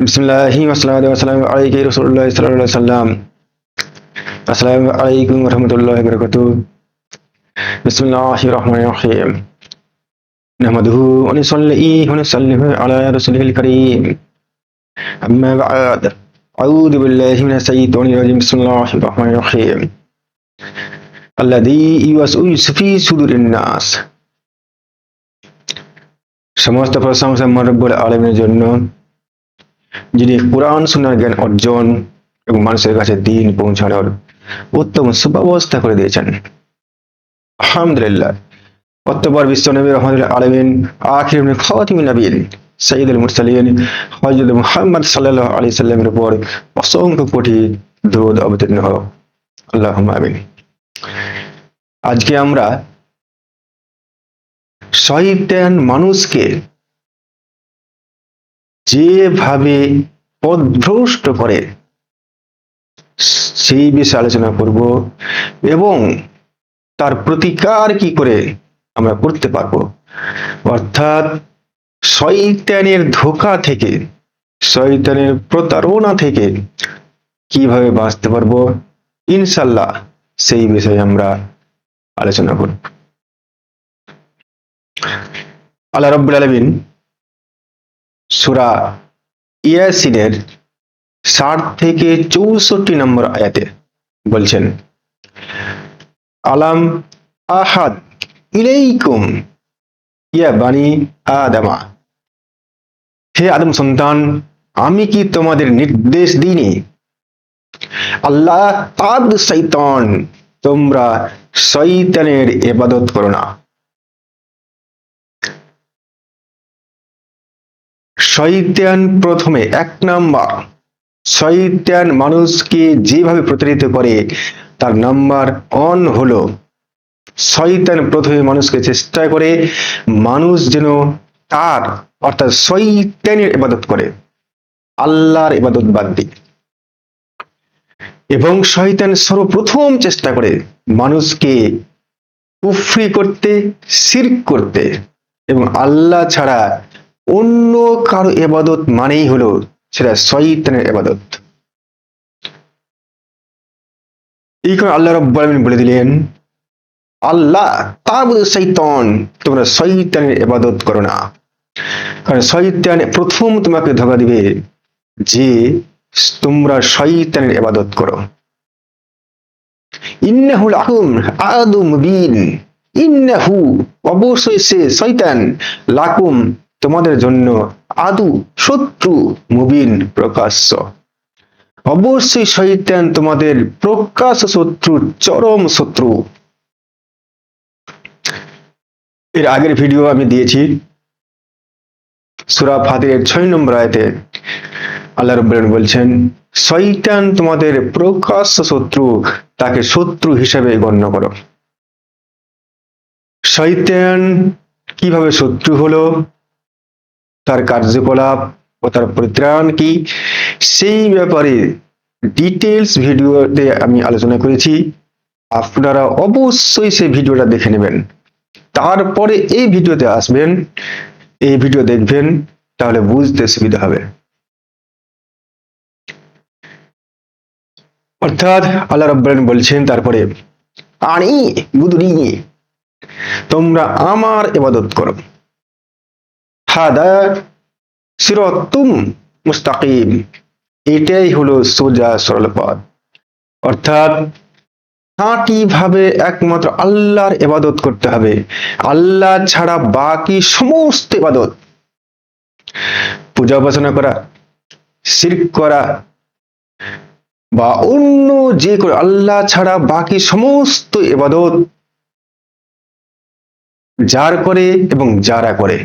বিসমিল্লাহি ওয়াসসালাতু ওয়াসসালামু আলাইকা রাসূলুল্লাহ সাল্লাল্লাহু আলাইহি সাল্লাম। আসসালামু আলাইকুম ওয়া রাহমাতুল্লাহি ওয়া বারাকাতুহু। বিসমিল্লাহির রহমানির রহিম। নাহমাদুহু ওয়া নুসাল্লি ওয়া নুসাল্লিমু আলা রাসূলিল কারীম। আম্মা বা'দ। আউযু বিল্লাহি মিনাশ শাইতানির রাজীম। বিসমিল্লাহির রহমানির রহিম। আল্লাযী ইউওয়াসউইসু ফী সুদুরিন নাস। সমস্ত প্রশংসা মহান রব্বুল আলামিনের জন্য, যিনি কুরআন সুন্নাহর জ্ঞান অর্জন এবং মানুষের কাছে দ্বীন পৌঁছানোর উত্তম সুব্যবস্থা করে দিয়েছেন। আলহামদুলিল্লাহ। অতঃপর বিশ্বনবী রাহমাতুল আলামিন আখির খাতামুন নবিয়্যিন সাইয়্যিদুল মুরসালিন হযরত মুহাম্মদ সাল্লাল্লাহু আলাইহি সাল্লামের উপর অসংখ্য কোটি দরুদ অবতীর্ণ হোক। আল্লাহুম্মা আমিন। আজকে আমরা শয়তান মানুষকে যেভাবে পথভ্রষ্ট করে সেই বিষয়ে আলোচনা করব এবং তার প্রতিকার কি করে আমরা করতে পারবো, অর্থাৎ শয়তানের ধোঁকা থেকে, শয়তানের প্রতারণা থেকে কিভাবে বাঁচতে পারবো, ইনশাআল্লাহ সেই বিষয়ে আমরা আলোচনা করব। আল্লাহ রাব্বুল আলামিন সূরা ইয়াসিনের 60 থেকে 64 নম্বর আয়াতে বলছেন, আলাম আহাদ ইলাইকুম ইয়া বানি আদামা, হে আদম সন্তান, আমি কি তোমাদের নির্দেশ দিইনি? আল্লাহ তা'বুদু শাইতান, তোমরা শয়তানের ইবাদত করো না। শয়তান প্রথমে, এক নাম্বার, শয়তান মানুষকে যেভাবে প্রতারিত করে তার নাম্বার 1 হলো, শয়তান প্রথমে মানুষকে চেষ্টা করে মানুষ যেন তার অর্থাৎ শয়তানের ইবাদত করে, আল্লাহর ইবাদত বাদ দিয়ে। এবং শয়তান সর্বপ্রথম চেষ্টা করে মানুষকে কুফরি করতে, শিরক করতে, এবং আল্লাহ ছাড়া অন্য কারো ইবাদত মানেই হলো সেটা শয়তানের ইবাদত। এই কারণে আল্লাহ রাব্বুল আলামিন বলে দিলেন, আল্লাহ তা'বুদু শাইতান, তোমরা শয়তানের ইবাদত করো না। কারণ শয়তান প্রথম তোমাকে ধোঁকা দিবে যে তোমরা শয়তানের ইবাদত করো। ইন্নাহু লাকুম আদুম মুবিন, ইন্নাহু, অবশ্যই সে শয়তান, লাকুম, তোমাদের জন্য, আদু, শত্রু, মুবিন, প্রকাশ্য। অবশ্যই শয়তান তোমাদের প্রকাশ্য শত্রু, চরম শত্রু। এর আগের ভিডিও আমি দিয়েছি, সূরা ফাতিরের 6 নম্বর আয়াতে আল্লাহ রাব্বুল আলামিন বলছেন, শয়তান তোমাদের প্রকাশ্য শত্রু, তাকে শত্রু হিসেবে গণ্য করো। শয়তান কিভাবে শত্রু হলো, তার কার্যকলাপ ও তার পরিত্রাণ কি, সেই ব্যাপারে ডিটেইলস ভিডিওতে আমি আলোচনা করেছি। আপনারা অবশ্যই সেই ভিডিওটা দেখে নেবেন, তারপরে এই ভিডিওতে আসবেন, এই ভিডিও দেখবেন, তাহলে বুঝতে সুবিধা হবে। অর্থাৎ আল্লাহ রাব্বুল আলামিন বলছেন তারপরে, আনি বুদুনি, তোমরা আমার ইবাদত করো, হাদা সিরাতুম মুস্তাকিম, এটাই হলো সোজা সরল পথ। অর্থাৎ খাঁটি ভাবে একমাত্র আল্লাহর ইবাদত করতে হবে, আল্লাহ ছাড়া বাকি সমস্ত ইবাদত, পূজা উপাসনা করা, শিরক করা বা অন্য যে কোনো, আল্লাহ ছাড়া বাকি সমস্ত ইবাদত যার করে এবং যারা করে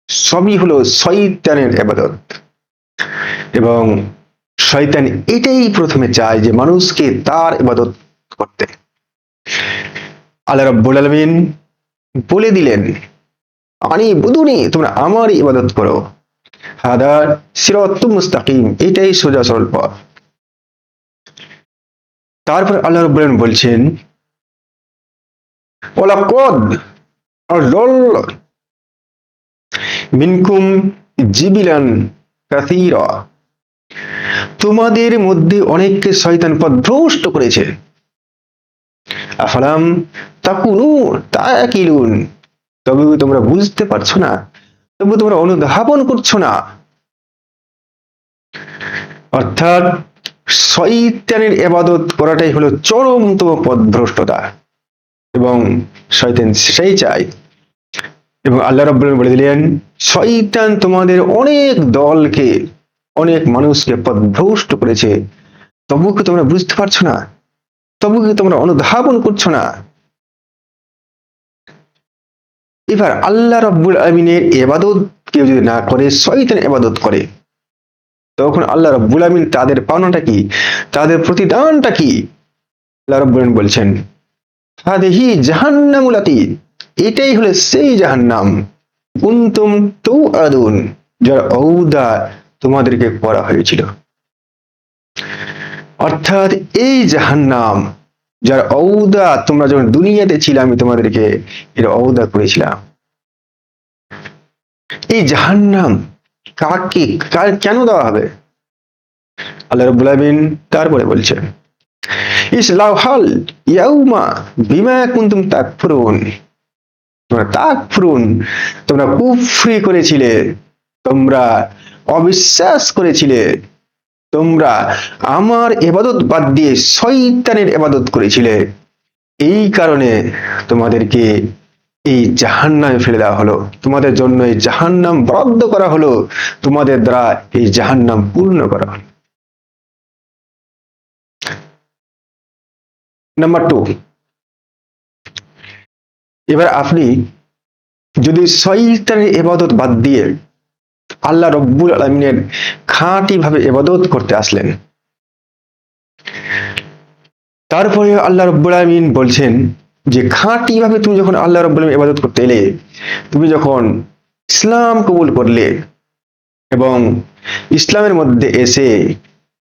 সবই হলো শয়তানের ইবাদত। এবং শয়তান এটাই প্রথমে চায় যে মানুষকে তার ইবাদত করতে। আল্লাহ রাব্বুল আলামিন বলে দিলেন, আনি বুদুনি, তোমরা আমারই ইবাদত করো, হাদা সিরাতুম মুস্তাকিম, এটাই সোজা সরল পথ। তারপর আল্লাহ রাব্বুল আলামিন বলছেন, ওয়ালাকাদ আযাল্লা মিনকুম জিবিলান কাসীরা, তোমাদের মধ্যে অনেককে শয়তান পথভ্রষ্ট করেছে। আফালাম তাকুনুন তাকিলুন, তবে তোমরা বুঝতে পারছো না, তবু তোমরা অনুধাবন করছো না। অর্থাৎ শয়তানের ইবাদত করাটাই হলো চরমতম পথভ্রষ্টতা, এবং শয়তান সেটাই চায়। এবং আল্লাহ রাব্বুল আলামিন বলে দিলেন, শয়তান তোমাদের অনেক দলকে, অনেক মানুষকে পথভ্রষ্ট করেছে, তবু কি তোমরা বুঝতে পারছো না, তবু কি তোমরা অনুধাবন করছো না। এবার আল্লাহ রাব্বুল আলামিনের ইবাদত কেউ যদি না করে, শয়তানের ইবাদত করে, তখন আল্লাহ রাব্বুল আলামিন তাদের পাওনাটা কি, তাদের প্রতিদানটা কি? আল্লাহ রাব্বুল আলামিন বলছেন, হাদিহি জাহান্নামুলাতি, এটাই হলো সেই জাহান্নাম, কুনতুম তুআদুন, যার ওয়াদা তোমাদেরকে করা হয়েছিল। অর্থাৎ এই জাহান্নাম, যার ওয়াদা তোমরা যখন দুনিয়াতে ছিলে আমি তোমাদেরকে এর ওয়াদা করেছিলাম। এই জাহান্নাম কাকে কেন দেওয়া হবে? আল্লাহ রাব্বুল আলামিন তারপরে বলছেন, ইসলাউহাল ইয়াউমা বিমা কুনতুম তাকফুরুন, তোমরা কুফরি করেছিলে, তোমরা অবিশ্বাস করেছিলে, তোমরা আমার ইবাদত বাদ দিয়ে শয়তানের ইবাদত করেছিলে, এই কারণে তোমাদেরকে এই জাহান্নামে ফেলে দেওয়া হলো, তোমাদের জন্য এই জাহান্নাম বরাদ্দ করা হলো, তোমাদের দ্বারা এই জাহান্নাম পূর্ণ করা হলো। নাম্বার 2, এবার আপনি যদি শয়তানের ইবাদত বাদ দিয়ে আল্লাহ রাব্বুল আলামিনের খাঁটি ভাবে ইবাদত করতে আসলেন, তারপরে আল্লাহ রাব্বুল আলামিন বলছেন যে খাঁটি ভাবে তুমি যখন আল্লাহ রাব্বুল আলামিনের ইবাদত করতে এলে, তুমি যখন ইসলাম কবুল করলে এবং ইসলামের মধ্যে এসে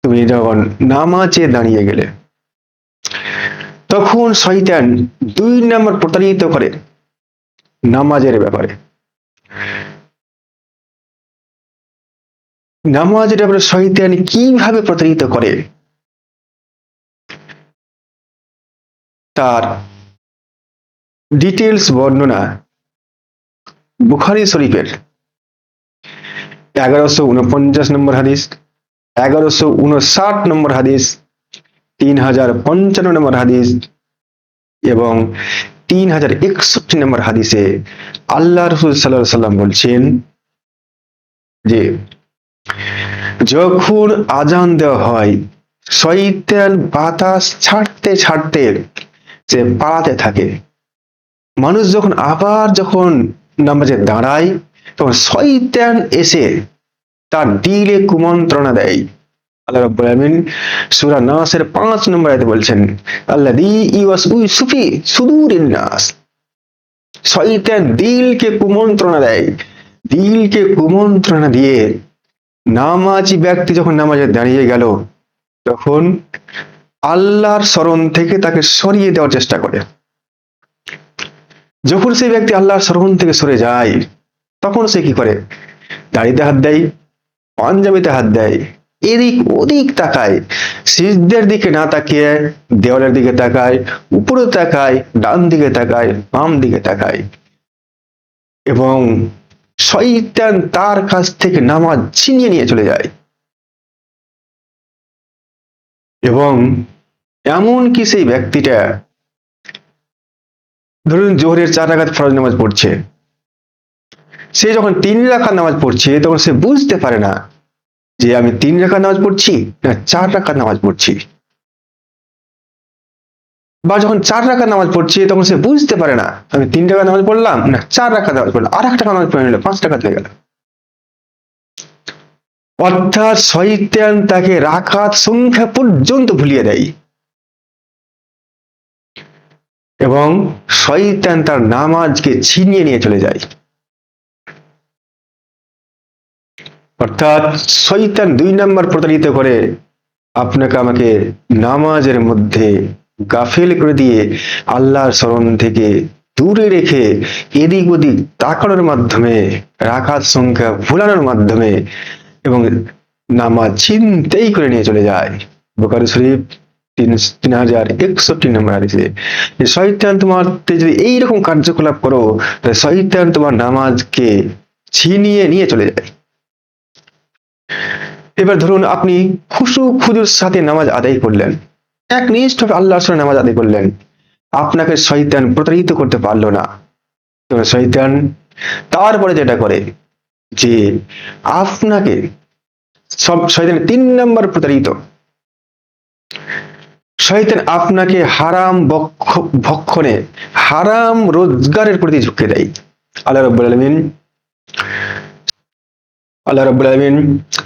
তুমি যখন নামাজে দাঁড়িয়ে গেলে, তখন শয়তান 2 নম্বর প্রতারিত করে নামাজের ব্যাপারে। নামাজের ব্যাপারে শয়তান কিভাবে প্রতারিত করে, তার ডিটেলস বর্ণনা বুখারী শরীফের 1149 নম্বর হাদিস, 1159 নম্বর হাদিস, 3055 নম্বর হাদিস এবং 3061 নম্বর হাদিসে আল্লাহ রাসূল সাল্লাল্লাহু আলাইহি ওয়াসাল্লাম বলছেন যে যখন আজান দেওয়া হয়, শয়তান বাতাস ছাড়তে ছাড়তে সে পালাতে থাকে। মানুষ যখন নামাজে দাঁড়ায়, তখন শয়তান এসে তার দিলে কুমন্ত্রণা দেয়। আল্লাহ রাব্বুল আলামিন সূরা নাসের 5 নম্বর আয়াতে বলছেন, আল্লাযী ইউওয়াসউইসু ফি সুদুরিন নাস, শয়তান দিলকে কুমন্ত্রণা দেয়, দিলকে কুমন্ত্রণা দিয়ে নামাজি ব্যক্তি যখন নামাজে দাঁড়িয়ে গেল, তখন আল্লাহর স্মরণ থেকে তাকে সরিয়ে দেওয়ার চেষ্টা করে। যখন সেই ব্যক্তি আল্লাহর স্মরণ থেকে সরে যায়, তখন সে কি করে? দাড়িতে হাত দেয়, পাঞ্জাবিতে হাত দেয়, এদিক ওদিক তাকায়, সিজদার দিকে না তাকিয়ে দেওয়ালের দিকে তাকায়, উপরে তাকায়, ডান দিকে তাকায়, বাম দিকে তাকায়, এবং শয়তান তার কাছ থেকে নামাজ ছিনিয়ে নিয়ে চলে যায়। এবং এমন কি সেই ব্যক্তিটা ধরুন জোহরের 4 রাকাত ফরজ নামাজ পড়ছে, সে যখন 3 রাকাত নামাজ পড়ছে, তখন সে বুঝতে পারে না যে আমি 3 রাকাত নামাজ পড়ছি না 4 রাকাত নামাজ পড়ছি, বা যখন 4 রাকাত নামাজ পড়ছে, তখন সে বুঝতে পারে না আমি 3 রাকাত নামাজ পড়লাম না 4 রাকাত নামাজ পড়লাম, আর একটা নামাজ পড়ে নিল, 5 রাকাত হয়ে গেল। অর্থাৎ শয়তান তাকে রাকাত সংখ্যা পর্যন্ত ভুলিয়ে দেয়, এবং শয়তান তার নামাজকে ছিনিয়ে নিয়ে চলে যায়। অর্থাৎ শয়তান 2 নম্বর প্রতারিত করে আপনাকে আমাকে নামাজের মধ্যে গাফিল করে দিয়ে আল্লাহর স্মরণ থেকে দূরে রেখে এদিক ওদিক তাকানোর মাধ্যমে, রাকাত সংখ্যা ভুলানোর মাধ্যমে এবং নামাজ ছিনতাই করে নিয়ে চলে যায়। বুখারী শরীফ 3061 নম্বর হাদিসে যে শয়তান তোমার যদি এইরকম কার্যকলাপ করো তাহলে শয়তান তোমার নামাজকে ছিনিয়ে নিয়ে চলে যায়। এবার ধরুন আপনি খুজুর সাথে নামাজ আদায় করলেন, একনিষ্ঠভাবে আল্লাহর সাথে নামাজ আদায় করলেন, আপনাকে শয়তান প্রতারিত করতে পারলো না। শয়তান তারপরে যেটা করে যে আপনাকে শয়তানের 3 নম্বর প্রতারিত, শয়তান আপনাকে হারাম ভক্ষণে, হারাম রোজগারের প্রতি ঝুঁকে দেয়। আল্লাহ রাব্বুল আলামিন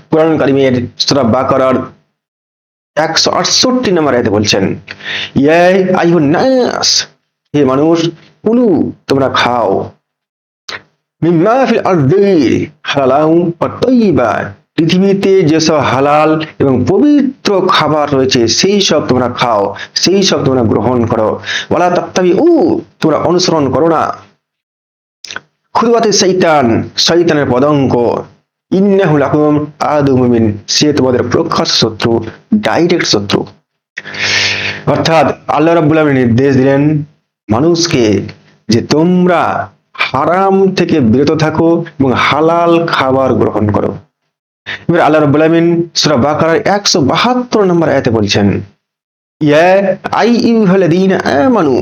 কুরআন কারীমের সূরা বাকারার 168 নম্বর আয়াতে বলছেন, ইয়া আইয়ুন নাস, হে মানুষ, কুলু তোমরা খাও, মিম্মা ফিল আরদি হালালাও ওয়া তাইয়্যিবা, পৃথিবীতে যেসব হালাল এবং পবিত্র খাবার রয়েছে সেই সব তোমরা খাও, সেই সব তোমরা গ্রহণ করো। ওয়ালা তাত্তাবিউ, তোমরা অনুসরণ করো না খুতুওয়াতিশ শাইতান, শয়তানের পদাঙ্ক, ইন্নাহু লাকুম আদুউম মুবিন, সে তোমাদের প্রকাশ্য শত্রু, ডাইরেক্ট শত্রু। অর্থাৎ আল্লাহ রাব্বুল আলামিন নির্দেশ দিলেন মানুষকে যে তোমরা হারাম থেকে বিরত থাকো এবং হালাল খাবার গ্রহণ করো। এবার আল্লাহ রাব্বুল আলামিন সূরা বাকারার 172 নম্বর আয়াতে বলছেন, ইয়া আইয়ুহাল্লাযীনা আমানু,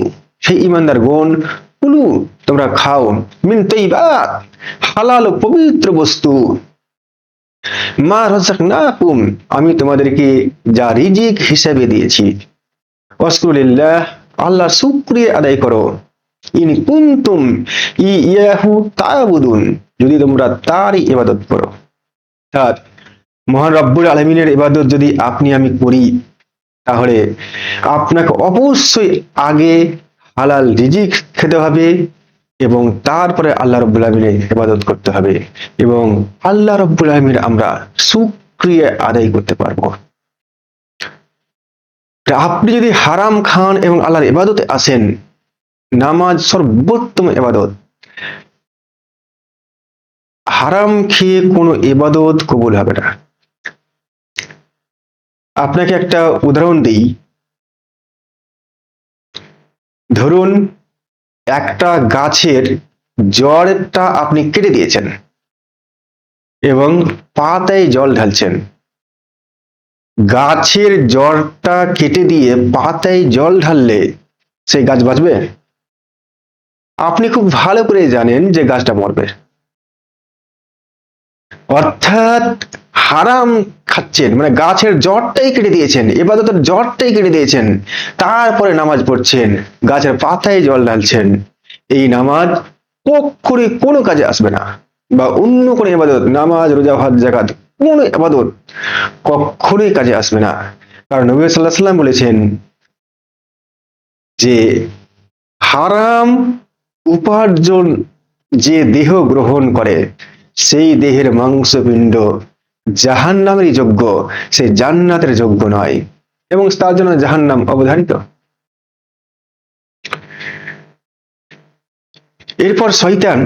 হে ঈমানদারগণ, কুলু তোমরা খাও, মিন তাইয়্যিবাত, হালাল ও পবিত্র বস্তু, মা রাযাকনাকুম, আমি তোমাদেরকে যা রিজিক হিসেবে দিয়েছি, ওয়াশকুরুলিল্লাহ, আল্লাহর শুকরিয়া আদায় করো, ইন কুনতুম ইয়াহু তা'বুদুন, যদি তোমরা তারই ইবাদত করো। অর্থাৎ মহান রব্বুল আলামিনের ইবাদত যদি আপনি আমি করি তাহলে আপনাকে অবশ্যই আগে হালাল রিজিক খেতে হবে এবং তারপরে আল্লাহ রাব্বুল আলামিনের ইবাদত করতে হবে এবং আল্লাহ রাব্বুল আলামিনের আমরা শুকরিয়া আদায় করতে পারবো। আপনি যদি হারাম খান এবং আল্লাহর ইবাদতে আসেন, নামাজ সর্বোত্তম ইবাদত, হারাম খেয়ে কোনো ইবাদত কবুল হবে না। আপনাকে একটা উদাহরণ দিই, ধরুন একটা গাছের জড়টা আপনি কেটে দিয়েছেন এবং পাতায় জল ঢালছেন। গাছের জড়টা কেটে দিয়ে পাতায় জল ঢাললে সেই গাছ বাঁচবে? আপনি খুব ভালো করে জানেন যে গাছটা মরবে। অর্থাৎ হারাম খাচ্ছেন, মানে গাছের জড়টাই কেটে দিয়েছেন, ইবাদতের জড়টাই কেটে দিয়েছেন, তারপরে নামাজ পড়ছেন, গাছের পাতায় জল ঢালছেন, এই নামাজ কখনোই কোনো কাজে আসবে না। বা অন্য কোনো ইবাদত, নামাজ, রোজা, হজ, যাকাত, কোনো ইবাদত কখনোই কাজে আসবে না। কারণ নবী সাল্লাল্লাহু আলাইহি ওয়াসাল্লাম বলেছেন যে হারাম উপার্জন যে দেহ গ্রহণ করে সেই দেহের মাংসপিণ্ড জাহান্নামেরই যোগ্য, সে জান্নাতের যোগ্য নয় এবং তার জন্য জাহান্নাম অবধারিত। এরপর শয়তান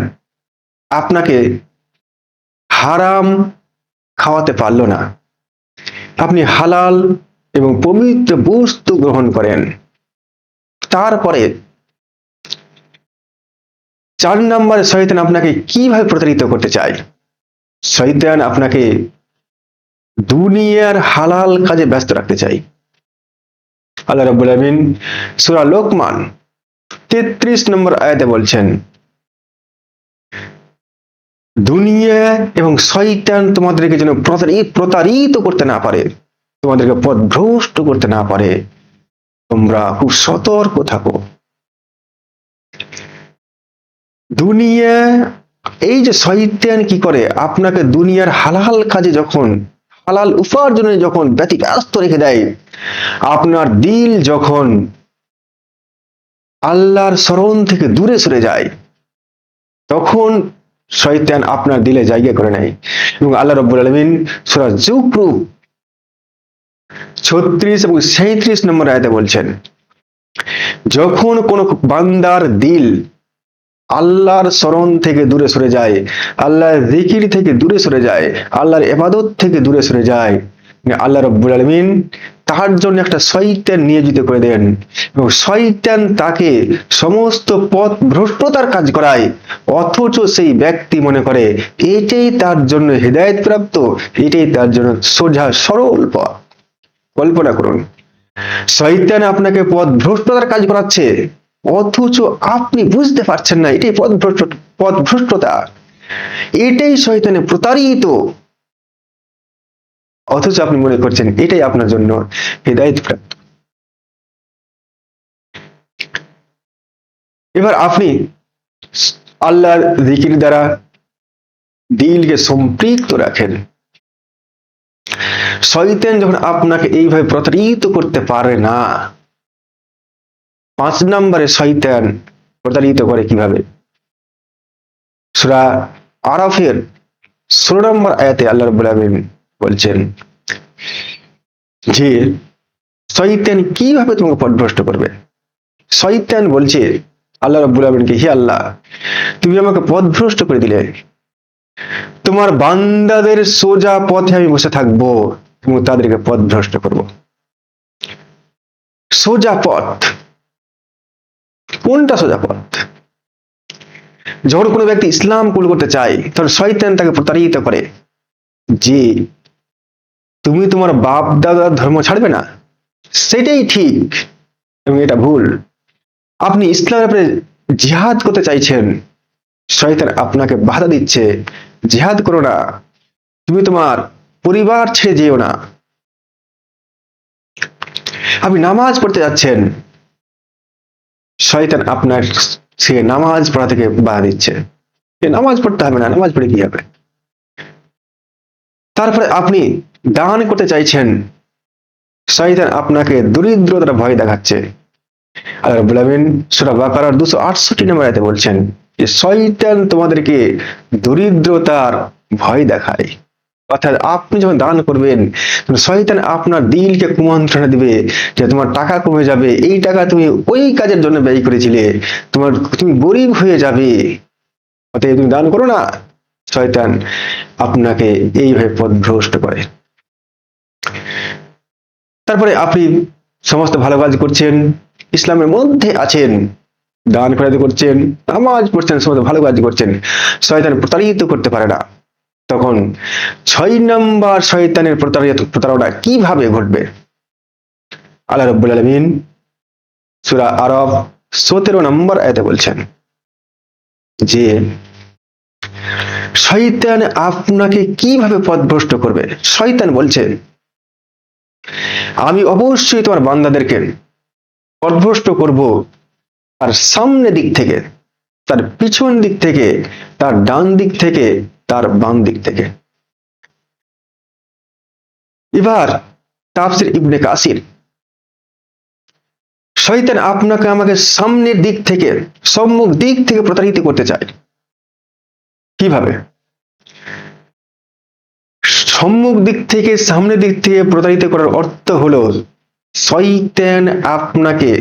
আপনাকে হারাম খাওয়াতে পারলো না, আপনি হালাল এবং পবিত্র বস্তু গ্রহণ করেন। তারপরে 4 নম্বরে শয়তান আপনাকে কিভাবে প্রতারিত করতে চায়? শয়তান আপনাকে দুনিয়ার হালাল কাজে ব্যস্ত রাখতে চায়। আল্লাহ রাব্বুল আলামিন সূরা লোকমান 33 নম্বর আয়াতে বলছেন, দুনিয়া এবং শয়তান তোমাদেরকে যেন প্রতারিত করতে না পারে, তোমাদেরকে পথভ্রষ্ট করতে না পারে, তোমরা খুব সতর্ক থাকো। দুনিয়া, এই যে শয়তান কি করে, আপনাকে দুনিয়ার হালাল কাজে যখন, হালাল উপার্জনে যখন ব্যতিব্যস্ত রেখে দেয়, আপনার দিল যখন আল্লাহর স্মরণ থেকে দূরে সরে যায়, তখন শয়তান আপনার দিলে জায়গা করে নেয়। এবং আল্লাহ রাব্বুল আলামিন সূরা যুখরুফ 36 এবং 37 নম্বর আয়াতে বলছেন, যখন কোন বান্দার দিল আল্লাহর স্মরণ থেকে দূরে সরে যায়, আল্লাহর জিকির থেকে দূরে সরে যায়, আল্লাহর ইবাদত থেকে দূরে সরে যায়, আল্লাহ রাব্বুল আলামিন তার জন্য একটা শয়তান নিয়োজিত করে দেন এবং শয়তান তাকে সমস্ত পথ ভ্রষ্টতার কাজ করায়। অথচ সেই ব্যক্তি মনে করে এটাই তার জন্য হেদায়েত প্রাপ্ত, এটাই তার জন্য সোজা সরল পথ। কল্পনা করুন, শয়তান আপনাকে পথ ভ্রষ্টতার কাজ করাচ্ছে, অথচ আপনি বুঝতে পারছেন না এটাই পথ ভ্রষ্টতা, এটাই শয়তানে প্রতারিত, অথচ আপনি মনে করছেন এটাই আপনার জন্য হেদায়েত প্রাপ্ত। এবার আপনি আল্লাহর জিকির দ্বারা দিলকে সম্পৃক্ত রাখেন। শয়তান যখন আপনাকে এইভাবে প্রতারিত করতে পারে না, 5 নম্বরে শয়তান প্রতারিত করে কিভাবে? সূরা আরাফের 16 নম্বর আয়াতে আল্লাহ রাব্বুল আলামিন বলছেন যে শয়তান কিভাবে তোমাকে পথভ্রষ্ট করবে। শয়তান বলছে আল্লাহ রাব্বুল আলামিনকে, হে আল্লাহ, তুমি আমাকে পথভ্রষ্ট করে দিলে, তোমার বান্দাদের সোজা পথে আমি বসে থাকবো এবং তাদেরকে পথভ্রষ্ট করব। সোজা পথ কোনটা? সোজা পথ। যখন কোনো ব্যক্তি ইসলাম কবুল করতে চায় তখন শয়তান তাকে প্রতারিত করে যে তুমি তোমার বাপ দাদার ধর্ম ছাড়বে না, সেটাই ঠিক এবং এটা ভুল। আপনি ইসলামের উপরে জিহাদ করতে চাইছেন, শয়তান আপনাকে বাধা দিচ্ছে, জিহাদ করো না, তুমি তোমার পরিবার ছেড়ে যেও না। আপনি নামাজ পড়তে যাচ্ছেন, শয়তান আপনার সে নামাজ পড়া থেকে বাধা দিচ্ছে, নামাজ পড়তে হবে না, নামাজ পড়ে কি হবে। তারপরে আপনি দান করতে চাইছেন, শয়তান আপনাকে দরিদ্রতার ভয় দেখাচ্ছে। আল্লাহ রাব্বুল আলামিন সূরা বাকারার 268 নম্বর আয়াতে বলছেন যে শয়তান তোমাদেরকে দরিদ্রতার ভয় দেখায়। অর্থাৎ আপনি যখন দান করবেন, শয়তান আপনার দিলকে কুমন্ত্রণা দিবে যে তোমার টাকা কমে যাবে, এই টাকা তুমি ওই কাজের জন্য ব্যয় করেছিলে, তুমি গরিব হয়ে যাবে, অতএব তুমি দান করো না। শয়তান আপনাকে এইভাবে পথভ্রষ্ট করে। তারপরে আপনি সমস্ত ভালো কাজ করছেন, ইসলামের মধ্যে আছেন, দান খয়রাত করছেন, নামাজ পড়ছেন, সমস্ত ভালো কাজ করছেন, শয়তান প্রতারিত করতে পারে না। তখন 6 নম্বর শয়তানের প্রতারণা কিভাবে ঘটবে? আল্লাহ রাব্বুল আলামিন সূরা আরাফ 17 নম্বর আয়াতে বলছেন যে শয়তান আপনাকে কিভাবে পথভ্রষ্ট করবে। শয়তান বলছে আমি অবশ্যই তোমার বান্দাদেরকে পথভ্রষ্ট করব তার সামনে দিক থেকে, তার পিছন দিক থেকে, তার ডান দিক থেকে, তার বাম দিক থেকে। এবার তাফসীর ইবনে কাসির, শয়তান আপনাকে আমাকে সামনের দিক থেকে, সম্মুখ দিক থেকে প্রতারিত করতে চায়। কিভাবে? সম্মুখ দিক থেকে, সামনের দিক থেকে প্রতারিত করার অর্থ হলো শয়তান আপনাকে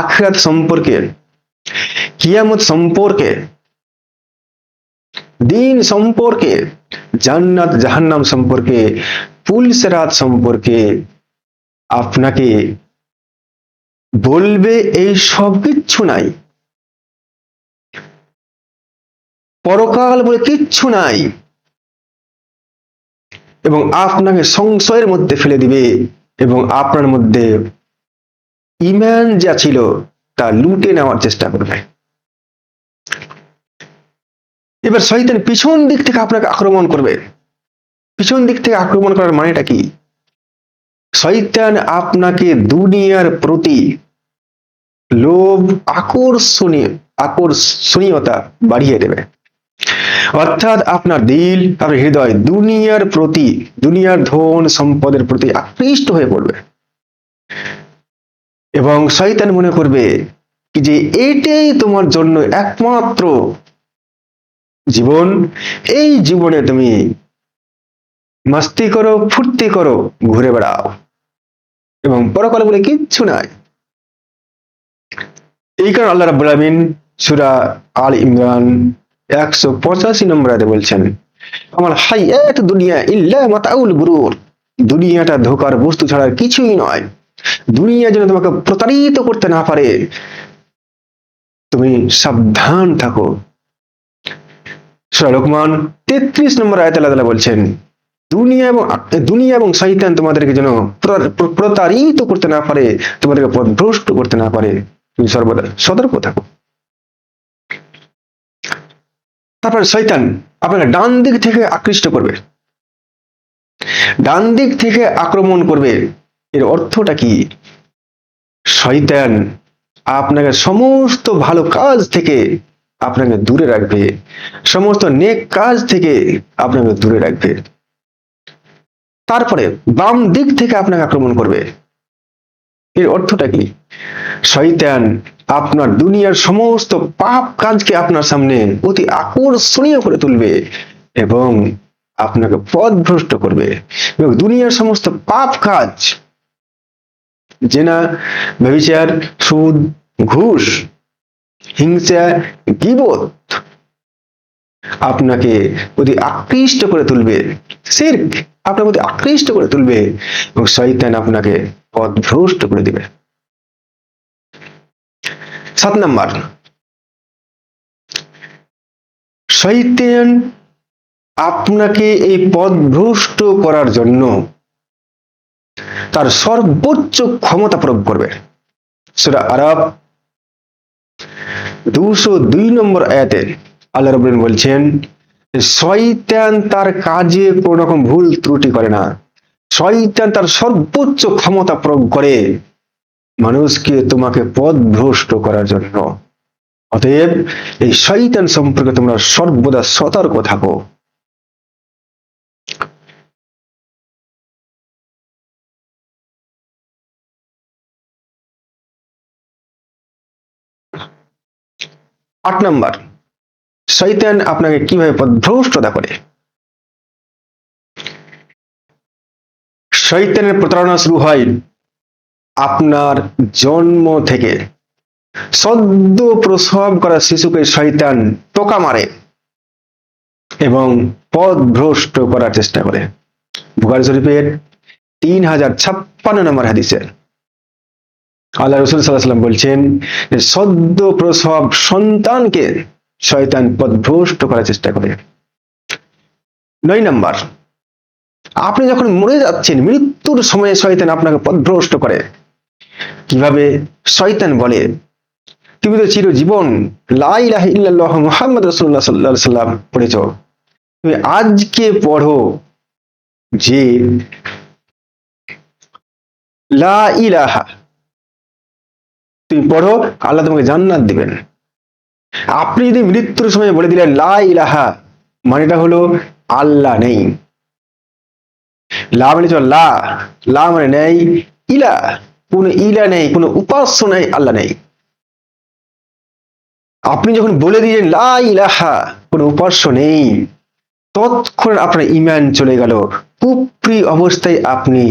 আখিরাত সম্পর্কে, কিয়ামত সম্পর্কে, দিন সম্পর্কে, জান্নাত জাহান্নাম সম্পর্কে, পুলসিরাত সম্পর্কে আপনাকে বলবে এই সব কিচ্ছু নাই, পরকাল বলে কিচ্ছু নাই, এবং আপনাকে সংশয়ের মধ্যে ফেলে দিবে এবং আপনার মধ্যে ঈমান যা ছিল তা লুটে নেওয়ার চেষ্টা করবে। এবার শয়তান পিছন দিক থেকে আপনাকে আক্রমণ করবে। পিছন দিক থেকে আক্রমণ করার মানেটা কি? শয়তান আপনাকে দুনিয়ার প্রতি লোভ, আকর্ষণীয়তা বাড়িয়ে দেবে। অর্থাৎ আপনার দিল, আপনার হৃদয় দুনিয়ার প্রতি, দুনিয়ার ধন সম্পদের প্রতি আকৃষ্ট হয়ে পড়বে এবং শয়তান মনে করবে যে এটাই তোমার জন্য একমাত্র জীবন, এই জীবনে তুমি মাস্তি করো, ফুর্তি করো, ঘুরে বেড়াও এবং পরকালে বলে কিচ্ছু নাই। এই কারণে আল্লাহ রাব্বুল আলামিন সূরা আল ইমরান 185 নম্বর আয়াতে বলছেন, আমার হায়াত দুনিয়া ইল্লা মাতাউল গুরুর, দুনিয়াটা ধোকার বস্তু ছাড়া আর কিছুই নয়। দুনিয়া যেন তোমাকে প্রতারিত করতে না পারে, তুমি সাবধান থাকো। সূরা লোকমান 33 নম্বর আয়াতে আল্লাহ তাআলা বলছেন, দুনিয়া এবং শয়তান তোমাদেরকে যেন প্রতারিত করতে না পারে, তোমাদেরকে পথভ্রষ্ট করতে না পারে, তুমি সর্বদা সতর্ক থাকো। তারপরে শয়তান আপনাকে ডান দিক থেকে আকৃষ্ট করবে, ডান দিক থেকে আক্রমণ করবে। এর অর্থটা কি? শয়তান আপনাকে সমস্ত ভালো কাজ থেকে আপনাকে দূরে রাখবে, সমস্ত নেক কাজ থেকে আপনাকে দূরে রাখবে। তারপরে বাম দিক থেকে আপনাকে আক্রমণ করবে। এর অর্থটা কি? শয়তান আপনার দুনিয়ার সমস্ত পাপ কাজকে আপনার সামনে অতি আকর্ষণীয় করে তুলবে এবং আপনাকে পথভ্রষ্ট করবে। এবং দুনিয়ার সমস্ত পাপ কাজ, জেনা, ব্যভিচার, সুদ, ঘুষ, হিংসা, গীবত আপনাকে অতি আকৃষ্ট করে তুলবে, শিরক আপনাকে অতি আকৃষ্ট করে তুলবে এবং শয়তান আপনাকে পথভ্রষ্ট করে দিবে। 7 নাম্বার, শয়তান আপনাকে এই পথভ্রষ্ট করার জন্য তার সর্বোচ্চ ক্ষমতা প্রয়োগ করবে। সূরা আরাফ 202 নম্বর আয়াতে আল্লাহ রাব্বুল আলামিন বলছেন, শয়তান তার কাজে কোন রকম ভুল ত্রুটি করে না। শয়তান তার সর্বোচ্চ ক্ষমতা প্রয়োগ করে মানুষকে তোমাকে পথভ্রষ্ট করার জন্য। অতএব এই শয়তান সম্পর্কে তোমরা সর্বদা সতর্ক থাকো। আট নাম্বার, শয়তান আপনাকে কিভাবে পথভ্রষ্টতা করে। শয়তানের প্রতারণা শুরু হয় আপনার জন্ম থেকে। সদ্য প্রসব করা শিশুকে শয়তান টোকা মারে এবং পথভ্রষ্ট করার চেষ্টা করে। বুখারী শরীফের 3056 নম্বর হাদিসে আল্লাহ রাসূল সাল্লাল্লাহু আলাইহি ওয়াসাল্লাম বলছেন যে সদ্য প্রসব সন্তানকে শয়তান পথভ্রষ্ট করার চেষ্টা করে। 9 নাম্বার, আপনি যখন মরে যাচ্ছেন, মৃত্যুর সময়ে শয়তান আপনাকে পথভ্রষ্ট করে। কিভাবে? শয়তান বলে, তুমি তো চিরজীবন লা ইলাহা ইল্লাল্লাহ মুহাম্মদ রাসূলুল্লাহ সাল্লাল্লাহু আলাইহি ওয়াসাল্লাম পড়েছ, তুমি আজকে পড়ো যে লা ইলাহা, তুমি পড়ো, আল্লাহ তোমাকে জান্নাত দিবেন। আপনি যদি মৃত্যুর সময় বলে দিলেন লা ইলাহা, মানেটা হলো আল্লাহ নেই। লা মানে লা, লা মানে নেই, ইলা কোন ইলা নেই, কোন উপাস্য নেই, আল্লাহ নেই। আপনি যখন বলে দিলেন লা ইলাহা, কোন উপাস্য নেই, তৎক্ষণাৎ আপনার ঈমান চলে গেল, কুফরি অবস্থায় আপনি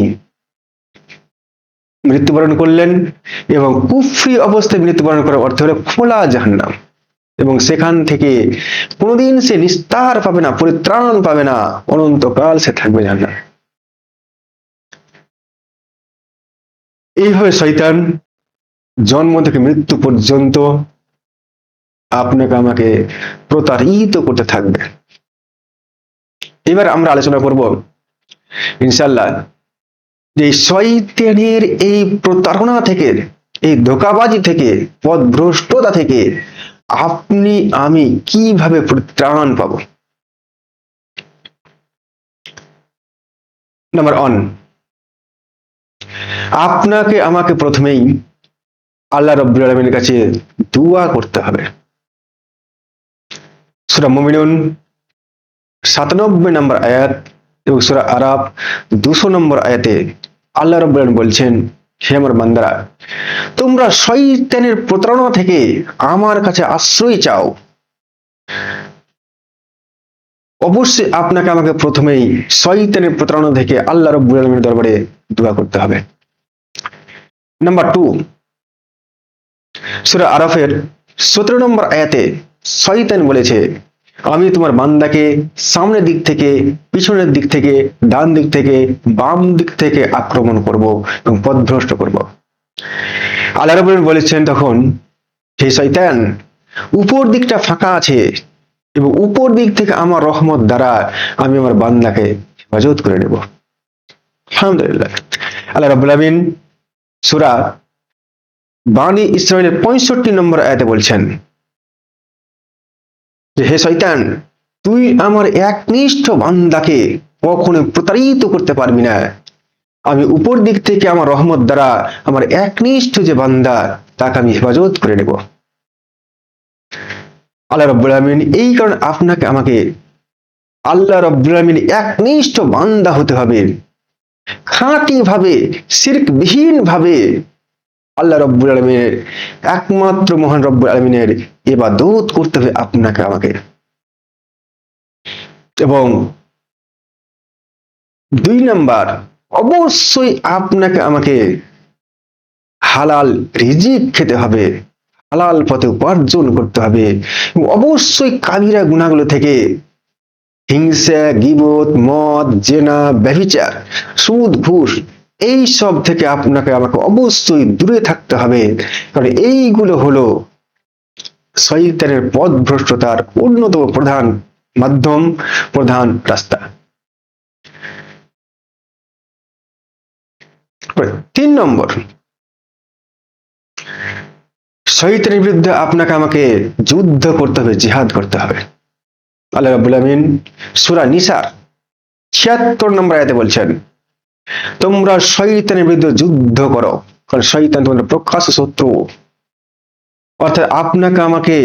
মৃত্যুবরণ করলেন এবং কুফরি অবস্থায় মৃত্যুবরণ করার অর্থ হলো খোলা জাহান্নাম, এবং সেখান থেকে কোনোদিন সে নিস্তার পাবে না, পরিত্রাণ পাবে না, অনন্তকাল সে থাকবে জাহান্নামে। এইভাবে শয়তান জন্ম থেকে মৃত্যু পর্যন্ত আপনাকে আমাকে প্রতারিত করতে থাকবে। এবার আমরা আলোচনা করব ইনশাআল্লাহ যে শয়তানের এই প্রতারণা থেকে, এই ধোঁকাবাজি থেকে, পথভ্রষ্টতা থেকে আপনি আমি কিভাবে পরিত্রাণ পাবো। নাম্বার 1, আপনাকে আমাকে প্রথমেই আল্লাহ রাব্বুল আলামিনের কাছে দোয়া করতে হবে। সূরা মুমিনুন 97 নম্বর আয়াত এবং সূরা আরাফ 200 নম্বর আয়াতে আল্লাহ রাব্বুল আলামিন বলছেন, হে আমার বান্দারা, তোমরা শয়তানের প্রতারণা থেকে আমার কাছে আশ্রয় চাও। অবশ্যই আপনাকে আমাকে প্রথমেই শয়তানের প্রতারণা থেকে আল্লাহ রাব্বুল আলামিনের দরবারে দোয়া করতে হবে। নাম্বার 2, সূরা আরাফের 17 নম্বর আয়াতে শয়তান বলেছে, আমি তোমার বান্দাকে সামনের দিক থেকে, পিছনের দিক থেকে, ডান দিক থেকে, বাম দিক থেকে আক্রমণ করব এবং পথভ্রষ্ট করব। আল্লাহ রাব্বুল আলামিন বলেছেন তখন, হে শয়তান, উপর দিকটা ফাঁকা আছে এবং উপর দিক থেকে আমার রহমত দ্বারা আমি আমার বান্দাকে হেফাজত করে নেব। আলহামদুলিল্লাহ। আল্লাহ রাব্বুল আলামিন সূরা বানী ইসরাঈলের 65 নম্বর আয়াতে বলছেন যে, হে শয়তান, তুই আমার একনিষ্ঠ বান্দাকে কখনো প্রতারিত করতে পারবি না। আমি উপর দিক থেকে আমার রহমত দ্বারা আমার একনিষ্ঠ যে বান্দা তাকে আমি হেফাজত করে নেব। আল্লাহ রাব্বুল আলামিন এই কারণে আপনাকে আমাকে আল্লাহ রাব্বুল আলামিন একনিষ্ঠ বান্দা হতে হবে, খাঁটি ভাবে, শিরকবিহীন ভাবে আল্লাহ রাব্বুল আলামিনের, একমাত্র মহান রব্বুল আলামিনের ইবাদত করতে হবে আপনাকে আমাকে। এবং 2 নাম্বার, অবশ্যই আপনাকে আমাকে হালাল রিজিক খেতে হবে, হালাল পথে উপার্জন করতে হবে এবং অবশ্যই কাবিরা গুনাহগুলো থেকে, হিংসা, গীবত, মদ, জেনা, ব্যভিচার, সুদ, ঘুষ, এই সব থেকে আপনাকে আমাকে অবশ্যই দূরে থাকতে হবে, কারণ এইগুলো হলো শয়তানের পথভ্রষ্টতার অন্যতম প্রধান মাধ্যম, প্রধান রাস্তা। 3 নম্বর, শয়তানের বিরুদ্ধে আপনাকে আমাকে যুদ্ধ করতে হবে, জিহাদ করতে হবে। আল্লাহ রাব্বুল আলামিন সূরা নিসার 76 নম্বর আয়াতে বলছেন, তোমরা শয়তানের বিরুদ্ধে যুদ্ধ করো, কারণ শয়তান তোমাদের প্রকাশ্য শত্রু। অর্থাৎ আপনাকে আমাকে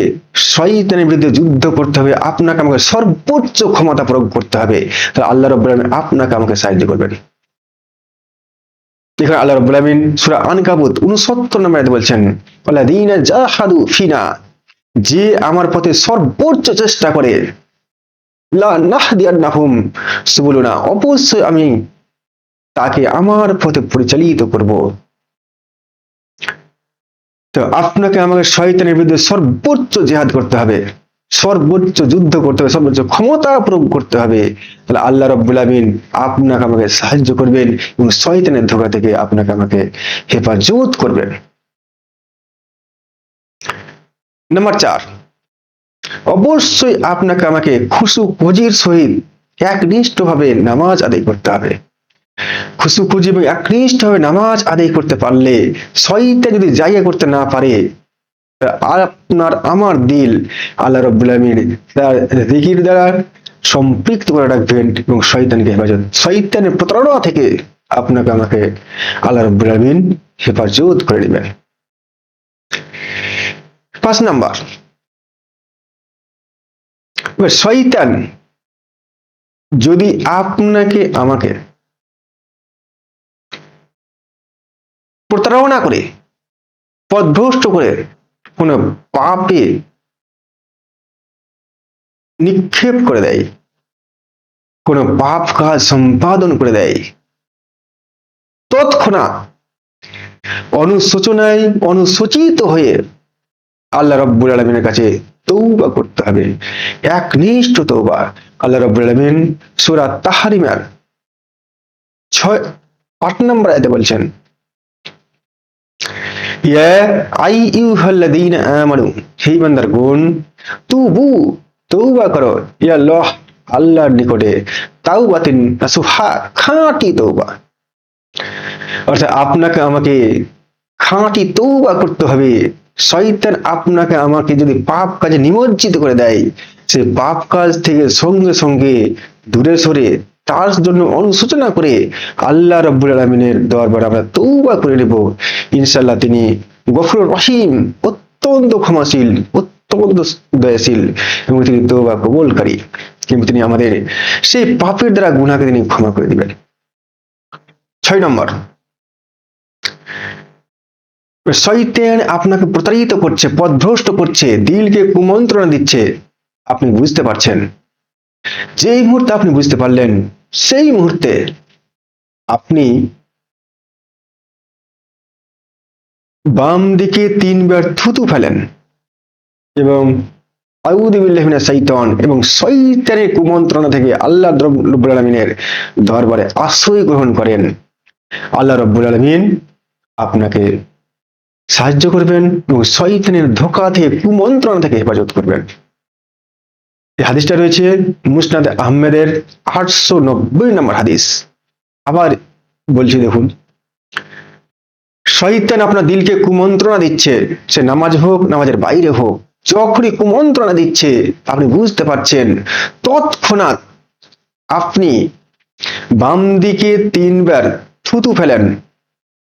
শয়তানের বিরুদ্ধে যুদ্ধ করতে হবে, আপনাকে আমাকে সর্বোচ্চ ক্ষমতা প্রয়োগ করতে হবে, তাহলে আল্লাহ রাব্বুল আলামিন আপনাকে আমাকে সাহায্য করবেন। এখানে আল্লাহ রাব্বুল আলামিন সূরা আনকাবুত 69 নম্বর আয়াতে বলছেন, ওয়াল্লাযীনা জাহাদু ফিনা, যে আমার পথে সর্বোচ্চ চেষ্টা করে, লা নাহদিয়ান্নাহুম সুবুলুনা, অবশ্যই আমি তাকে আমার পথে পরিচালিত করব। তো আপনাকে আমাকে শয়তানের বিরুদ্ধে সর্বোচ্চ জিহাদ করতে হবে, সর্বোচ্চ যুদ্ধ করতে হবে, সর্বোচ্চ ক্ষমতা প্রয়োগ করতে হবে, তাহলে আল্লাহ রাব্বুল আলামিন আপনাকে আমাকে সাহায্য করবেন এবং শয়তানের ধোঁকা থেকে আপনাকে আমাকে হেফাজত করবেন। নাম্বার 4, অবশ্যই আপনাকে আমাকে খুশু খুজির সহিত একনিষ্ঠভাবে নামাজ আদায় করতে হবে। খুশু খুজি এবং একনিষ্ঠভাবে নামাজ আদায় করতে পারলে, শয়তান যদি জায়গা করতে না পারে, আপনার আমার দিল আল্লাহ রাব্বুল আলামিন তার জিকির দ্বারা সম্পৃক্ত করে রাখবেন এবং শয়তানকে হেফাজত, শয়তানের প্রতারণা থেকে আপনাকে আমাকে আল্লাহ রাব্বুল আলামিন হেফাজত করে নেবেন। 5 নাম্বার, শয়তান যদি আপনাকে আমাকে প্রতারণা করে, পথভ্রষ্ট করে, কোন পাপে নিক্ষেপ করে দেয়, কোন পাপ কাজ সম্পাদন করে দেয়, তৎক্ষণাৎ অনুশোচনায় অনুশোচিত হয়ে আল্লাহ রাব্বুল আলামিনের কাছে তওবা করতে হবে, একনিষ্ঠ তওবা। আল্লাহ রাব্বুল আলামিন সূরা তাহরিমের 8 নম্বর আয়াতে বলছেন, ইয়া আইয়ুহাল্লাযীনা আমানু, হে ইমানদারগণ, তুবু, তওবা করো, ইয়া আল্লাহ, আল্লাহর নিকটে, তাওবাতিন নাসুহা, খাঁটি তওবা। অর্থাৎ আপনাকে আমাকে খাঁটি তওবা করতে হবে। শয়তান আপনাকে আমাকে যদি পাপ কাজে নিমজ্জিত করে দেয়, সেই পাপ কাজ থেকে সঙ্গে সঙ্গে দূরে সরে তার জন্য অনুশোচনা করে আল্লাহ রাব্বুল আলামিনের দরবারে আমরা তওবা করে নেব। ইনশাআল্লাহ তিনি গফুরুর রহিম, অত্যন্ত ক্ষমাশীল, অত্যন্ত দয়াশীল এবং তিনি তওবা কবুলকারী, কিন্তু তিনি আমাদের সেই পাপের দ্বারা গুনাহকে তিনি ক্ষমা করে দিবেন। 6 নম্বর, শয়তান আপনাকে প্রতারিত করছে, পথভ্রষ্ট করছে, দিলকে কুমন্ত্রণা দিচ্ছে, আপনি বুঝতে পারছেন। যেই মুহূর্তে আপনি বুঝতে পারলেন, সেই মুহূর্তে আপনি বাম দিকে 3 বার থুতু ফেলেন এবং আউযু বিল্লাহি মিনাশ শাইতান এবং শয়তানের কুমন্ত্রণা থেকে আল্লাহ রাব্বুল আলামিনের দরবারে আশ্রয় গ্রহণ করেন। আল্লাহ রাব্বুল আলামিন আপনাকে সাহায্য করবেন এবং শয়তানের ধোঁকা থেকে কুমন্ত্রণা থেকে হেফাজত করবেন। এই হাদিসটা রয়েছে মুসনাদ আহমেদের 890 নম্বর হাদিস। আবার বলছি দেখুন, শয়তান আপনার দিলকে কুমন্ত্রণা দিচ্ছে, সে নামাজ হোক নামাজের বাইরে হোক, যখনই কুমন্ত্রণা দিচ্ছে আপনি বুঝতে পারছেন, তৎক্ষণাৎ আপনি বাম দিকে 3 বার থুতু ফেলেন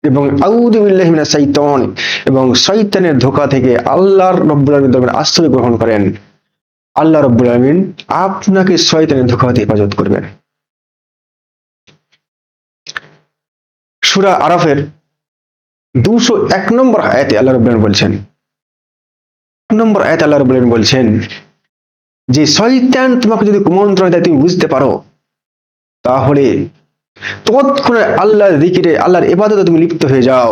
এবং আউযু বিল্লাহি মিনাশ শাইতান এবং শয়তানের ধোঁকা থেকে আল্লাহ রাব্বুল আলামিনের দরবারে আশ্রয় গ্রহণ করেন। আল্লাহ রাব্বুল আলামিন আপনাকে শয়তানের ধোঁকা থেকে হেফাজত করবেন। সূরা আরাফের 201 নম্বর আয়াতে আল্লাহ রাব্বুল আলামিন বলছেন, 1 নম্বর আয়াতে আল্লাহ রাব্বুল আলামিন বলছেন যে শয়তান তোমাকে যদি কুমন্ত্রণা দেয় তুমি বুঝতে পারো, তাহলে তৎক্ষণাৎ আল্লাহর জিকিরে আল্লাহর ইবাদতে তুমি লিপ্ত হয়ে যাও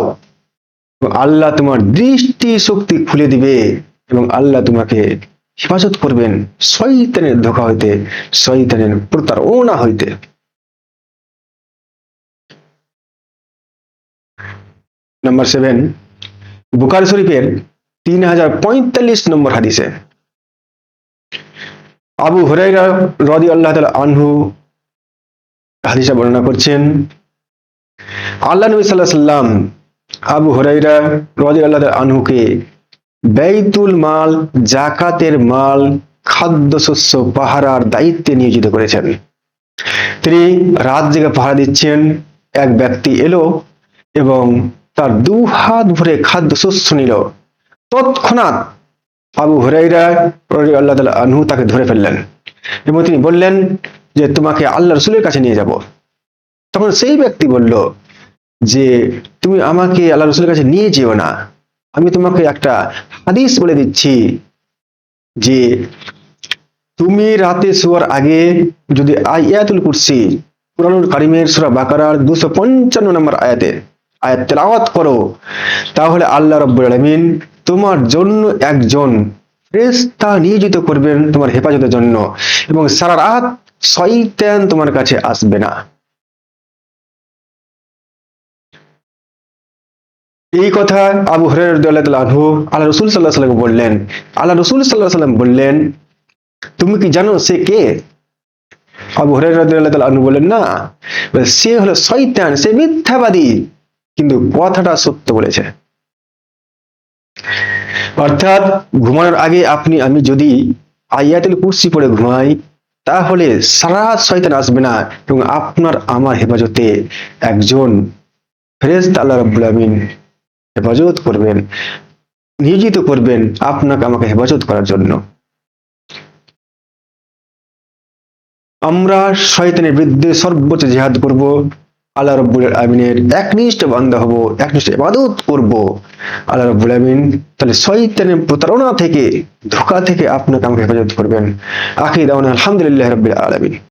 এবং আল্লাহ তোমার দৃষ্টি শক্তি খুলে দিবে এবং আল্লাহ তোমাকে হেফাজত করবেন শয়তানের ধোঁকা হইতে, শয়তানের প্রতারণা হইতে। নাম্বার 7, বুখারী শরীফের 3045 নম্বর হাদিসে আবু হুরায়রা রাদিয়াল্লাহু তাআলা আনহু হাদিসে বর্ণনা করছেন, আল্লাহ নবী সাল্লাল্লাহু আলাইহি সাল্লাম আবু হুরায়রা রাদিয়াল্লাহু তাআলা আনহুকে বাইতুল মাল, যাকাতের মাল, খাদ্যশস্য পাহারার দায়িত্বে নিয়োজিত করেছেন। তিনি রাত জেগে পাহারা দিচ্ছেন। এক ব্যক্তি এলো এবং তার 2 হাত ভরে খাদ্যশস্য নিল। তৎক্ষণাৎ আবু হুরায়রা রাদিয়াল্লাহু তাআলা আনহু তাকে ধরে ফেললেন এবং তিনি বললেন যে তোমাকে আল্লাহ রাসূলের কাছে নিয়ে যাব। তখন সেই ব্যক্তি বলল যে তুমি আমাকে আল্লাহ রাসূলের কাছে নিয়ে যেও না, আমি তোমাকে একটা হাদিস বলে দিচ্ছি যে তুমি রাতে শোয়ার আগে যদি আয়াতুল কুরসি, কুরআনুল কারীমের সূরা বাকারার 255 নম্বর আয়াত তেলাওয়াত করো, তাহলে আল্লাহ রাব্বুল আলামিন তোমার জন্য একজন ফেরেশতা নিয়োজিত করবেন তোমার হেফাজতের জন্য এবং সারা রাত শয়তান তোমার কাছে আসবে না। এই কথা আবু হুরায়রা রাদিয়াল্লাহু তাআলা আনহু আল্লাহ রাসূল সাল্লাল্লাহু আলাইহি ওয়াসাল্লাম বললেন। আল্লাহ রাসূল সাল্লাল্লাহু আলাইহি ওয়াসাল্লাম বললেন, তুমি কি জানো সে কে? আবু হুরায়রা রাদিয়াল্লাহু তাআলা আনহু বললেন, না, সে হলো শয়তান, সে মিথ্যাবাদী, কিন্তু কথাটা সত্য বলেছে। অর্থাৎ ঘুমানোর আগে আমি যদি আয়াতুল কুরসি পড়ে ঘুমাই, তাহলে সারা রাত শয়তান আসবে না এবং আপনার আমার হেফাজতে একজন ফেরেশতা আল্লাহ রাব্বুল আলামিন হেফাজত করবেন, নিয়োজিত করবেন আপনাকে আমাকে হেফাজত করার জন্য। আমরা শয়তানের বিরুদ্ধে সর্বোচ্চ জিহাদ করব, আল্লাহ রাব্বুল আলামিনের একনিষ্ঠ বান্দা হব, একনিষ্ঠ ইবাদত করব। আল্লাহ রাব্বুল আলামিন তাহলে শয়তানের প্রতারণা থেকে, ধোঁকা থেকে আপনাকে আমাকে হেফাজত করবেন। আখির দাওয়ানা আলহামদুলিল্লাহি রাব্বিল আলামিন।